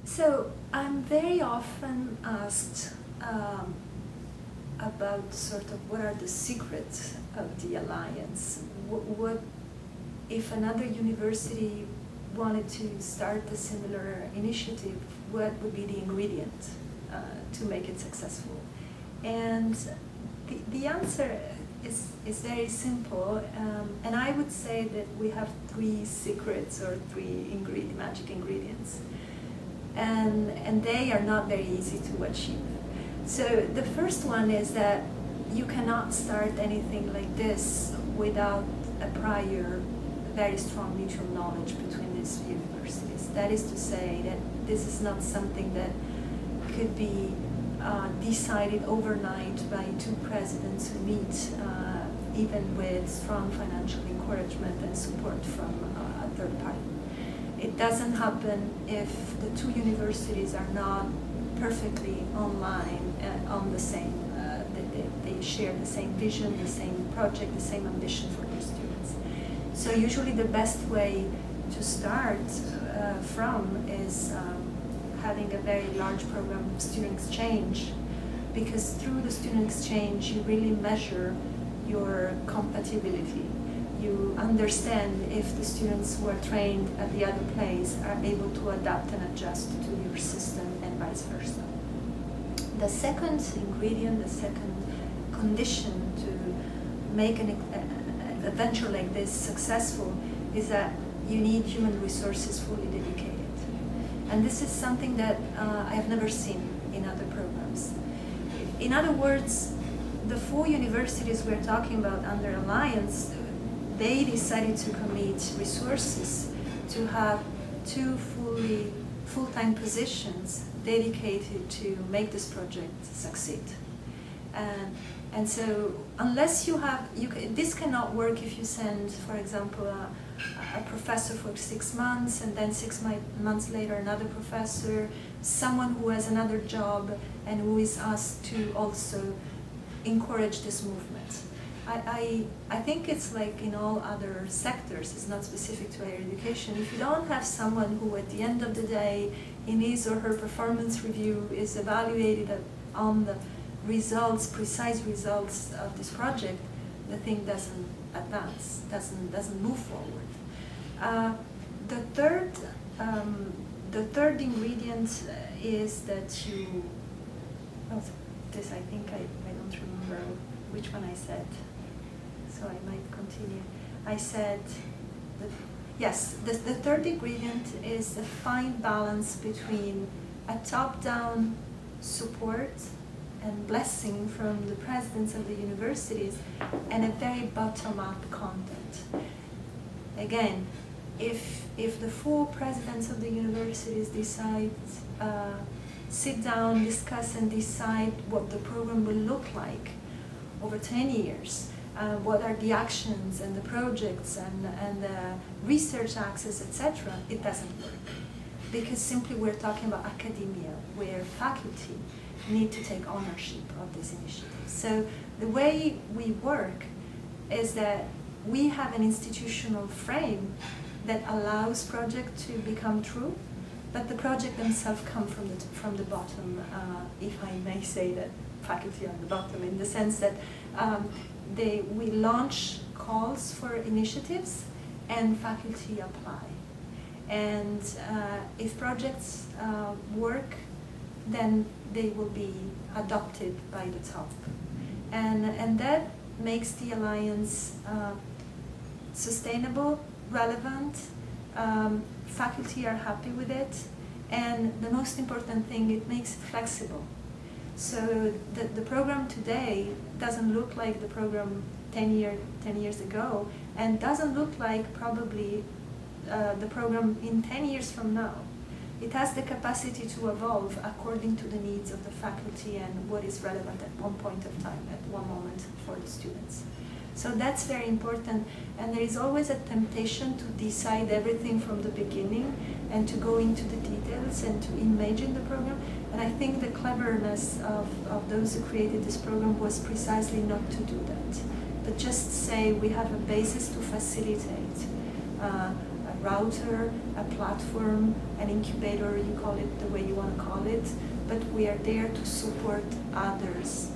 So I'm very often asked about sort of what are the secrets of the Alliance. What if another university wanted to start a similar initiative, what would be the ingredient to make it successful? And the answer is very simple, and I would say that we have three secrets or three magic ingredients, and they are not very easy to achieve. So the first one is that you cannot start anything like this without a prior very strong mutual knowledge between these universities. That is to say that this is not something that could be decided overnight by two presidents who meet, even with strong financial encouragement and support from a third party. It doesn't happen if the two universities are not perfectly online on the same, they share the same vision, the same project, the same ambition for their students. So usually the best way to start from is having a very large program of student exchange, because through the student exchange you really measure your compatibility. You understand if the students who are trained at the other place are able to adapt and adjust to your system and vice versa. The second ingredient, the second condition to make a venture like this successful is that you need human resources fully dedicated. And this is something that I have never seen in other programs. In other words, the 4 universities we're talking about under Alliance, they decided to commit resources to have 2 full-time positions dedicated to make this project succeed. And so unless you have, this cannot work if you send, for example, a professor for 6 months and then 6 months later another professor, someone who has another job and who is asked to also encourage this movement. I think it's like in all other sectors, it's not specific to higher education. If you don't have someone who at the end of the day in his or her performance review is evaluated on the results, precise results of this project, the thing doesn't advance, doesn't move forward. The third ingredient is that you, this I think I don't remember which one I said, so I might continue. I said, yes, the third ingredient is the fine balance between a top-down support and blessing from the presidents of the universities and a very bottom-up content. Again, if the 4 presidents of the universities decide, sit down, discuss and decide what the program will look like over 10 years, what are the actions and the projects and the research access, etc., it doesn't work. Because simply we're talking about academia, where faculty need to take ownership of this initiative. So the way we work is that we have an institutional frame that allows project to become true, but the project themselves come from the bottom, if I may say that, faculty on the bottom, in the sense that we launch calls for initiatives and faculty apply. And if projects work, then they will be adopted by the top. And that makes the Alliance sustainable, relevant, faculty are happy with it, and the most important thing, it makes it flexible. So the program today doesn't look like the program 10 years ago, and doesn't look like probably the program in 10 years from now. It has the capacity to evolve according to the needs of the faculty and what is relevant at one point of time, at one moment for the students. So that's very important, and there is always a temptation to decide everything from the beginning and to go into the details and to imagine the program. And I think the cleverness of those who created this program was precisely not to do that, but just say we have a basis to facilitate router, a platform, an incubator, you call it the way you want to call it, but we are there to support others